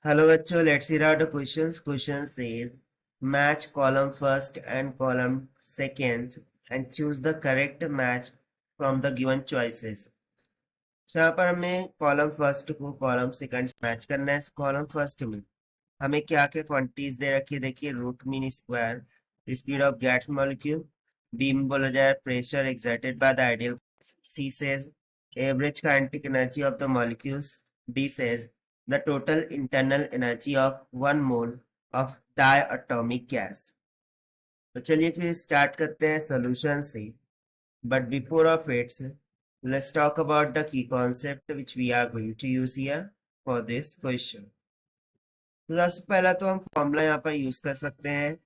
Hello bachcho, let's see out the questions. Question says match column first and column second and choose the correct match from the given choices. So यहाँ पर हमें column first को column second match करना है। Column first में हमें क्या क्या क्वांटिटीज दे रखी है, देखिए root mean square, speed of gas molecule, B में बोला जाए pressure exerted by the ideal, C says average kinetic energy of the molecules, D says the total internal energy of 1 mole of diatomic gas। तो चलिए फिर start करते हैं solution से, but before of its let's talk about the key concept which we are going to use here for this question. तो सबसे पहला तो हम फॉर्मूला यहाँ पर यूज कर सकते हैं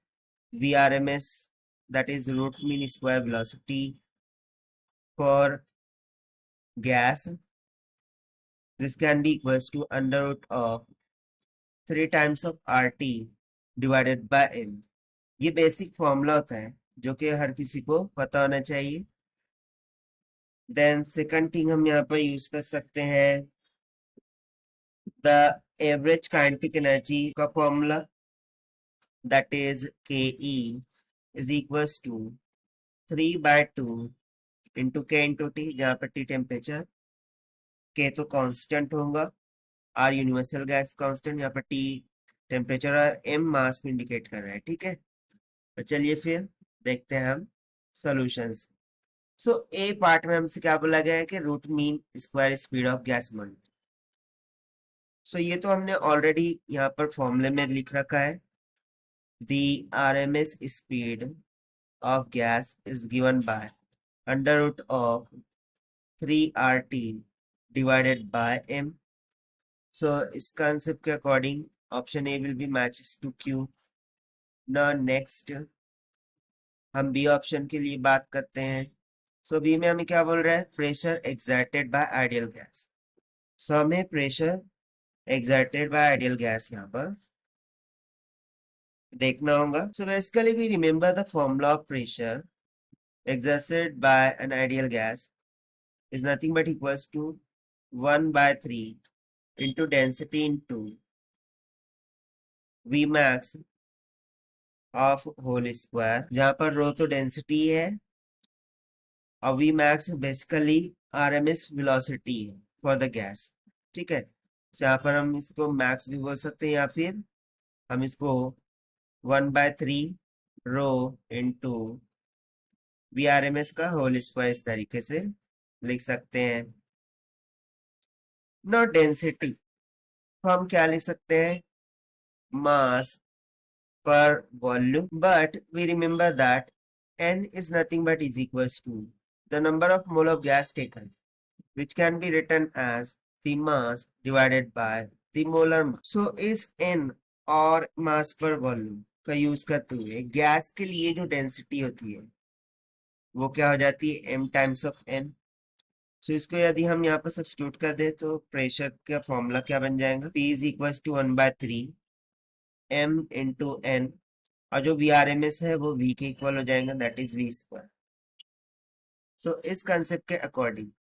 V R M S, that is root mean square velocity for gas. This can be equals to under root of 3 times of RT divided by M। ये बेसिक फॉर्मूला होता है जो कि हर किसी को पता होना चाहिए। देन सेकंड थिंग हम यहाँ पर यूज कर सकते हैं द एवरेज काइनेटिक एनर्जी का formula, that is K E is equals to 3/2 into K into T, जहाँ पर टी टेम्परेचर, के तो कांस्टेंट होगा, आर यूनिवर्सल गैस कांस्टेंट, यहाँ पर टी टेम्परेचर और एम मास को इंडिकेट कर रहा है। ठीक है, तो चलिए फिर देखते हैं हम सॉल्यूशंस। सो ए पार्ट में हमसे क्या बोला गया है कि root mean square speed of gas molecule. So ये तो हमने ऑलरेडी यहाँ पर फॉर्मूले में लिख रखा है, the RMS speed of gas is given by under root of 3RT divided by m। So इस कंसेप्ट के according option A will be matches to Q. ना नेक्स्ट हम बी ऑप्शन के लिए बात करते हैं। सो बी में हमें क्या बोल रहा है, pressure exerted by ideal gas. So हमें pressure exerted by ideal gas यहाँ पर देखना होगा। So basically we remember the formula of pressure exerted by an ideal gas is nothing but equals to 1/3 into density into V max of whole square, जहां पर रो तो density है और V max basically RMS velocity है for the gas. ठीक है, यहाँ पर हम इसको मैक्स भी बोल सकते हैं या फिर हम इसको 1/3 रो इंटू VRMS का होल स्क्वायर इस तरीके से लिख सकते हैं। नो डेंसिटी तो हम क्या लिख सकते हैं, मास पर volume, but we remember that n is nothing but is equals to the number of mole of gas taken, which can be written as the mass divided by the molar mass। so इस n और मास पर volume का use करते हुए gas के लिए जो density होती है वो क्या हो जाती है, m टाइम्स ऑफ n। सो इसको यदि हम यहाँ पर सब्स्टिट्यूट कर दे तो प्रेशर का फॉर्मूला क्या बन जाएगा, P is equal to 1/3 m into n, और जो VRMS है वो V के इक्वल हो जाएगा, दैट इज V स्क्वायर। सो इस कंसेप्ट के अकॉर्डिंग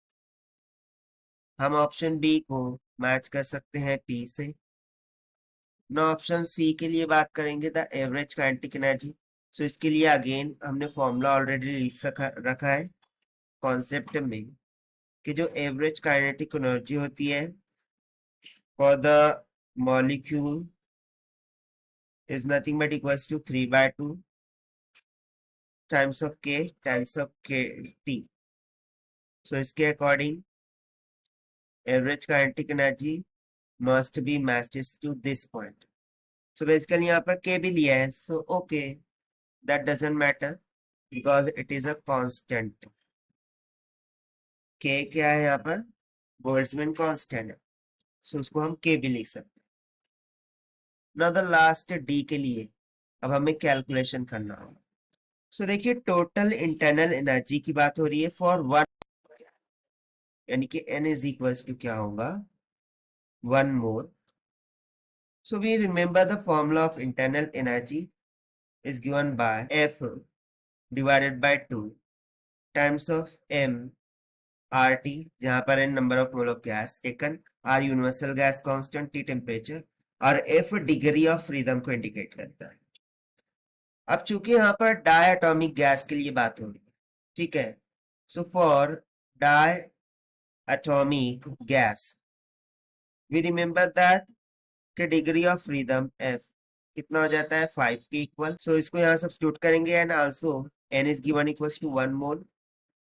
हम ऑप्शन बी को मैच कर सकते हैं P से। ना ऑप्शन सी के लिए बात करेंगे द एवरेज काइनेटिक एनर्जी। सो इसके लिए अगेन हमने फॉर्मूला ऑलरेडी लिख रखा है कॉन्सेप्ट में कि जो एवरेज काइनेटिक एनर्जी होती है for the molecule is nothing but equals to 3/2 times of k times of kt। so इसके according average kinetic energy must be matches to this point। so basically यहाँ पर k भी लिया है, so okay, that doesn't matter because it is a constant। k क्या है यहाँ पर, बोल्ट्जमैन कांस्टेंट है, so उसको हम k भी लिख सकते हैं। now the last d के लिए अब हमें कैलकुलेशन करना होगा। सो देखिए टोटल इंटरनल एनर्जी की बात हो रही है फॉर वन, यानी कि n इज इक्वल्स टू क्या होगा, 1 मोल। So we remember the formula of internal energy is given by F divided by 2 times of m RT, जहां पर n number of mole of gas taken, R universal gas constant, T temperature, और F degree of freedom को indicate करता है। अब चूंकि यहाँ पर डाई एटॉमिक गैस के लिए बात हो रही है, ठीक है, so for diatomic gas we remember that के डिग्री ऑफ फ्रीडम एफ कितना हो जाता है 5 के इक्वल। सो इसको यहाँ सब्स्टिट्यूट करेंगे and also N is given equals to 1 mole.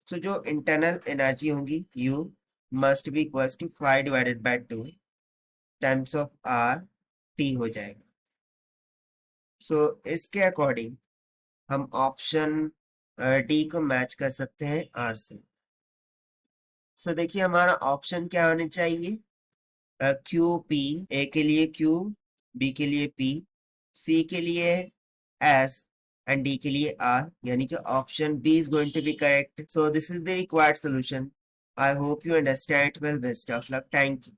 So जो इंटरनल एनर्जी होंगी you must be equals to 5 divided by 2 times of R T हो जाएगा। सो इसके अकॉर्डिंग हम ऑप्शन डी को मैच कर सकते हैं आर से। सो देखिए हमारा ऑप्शन क्या होने चाहिए, क्यू पी, ए के लिए क्यू, बी के लिए पी, सी के लिए एस एंड डी के लिए आर, यानी कि option B is going to be correct. So this is the required solution. I hope you understand. Well, best of luck, thank you.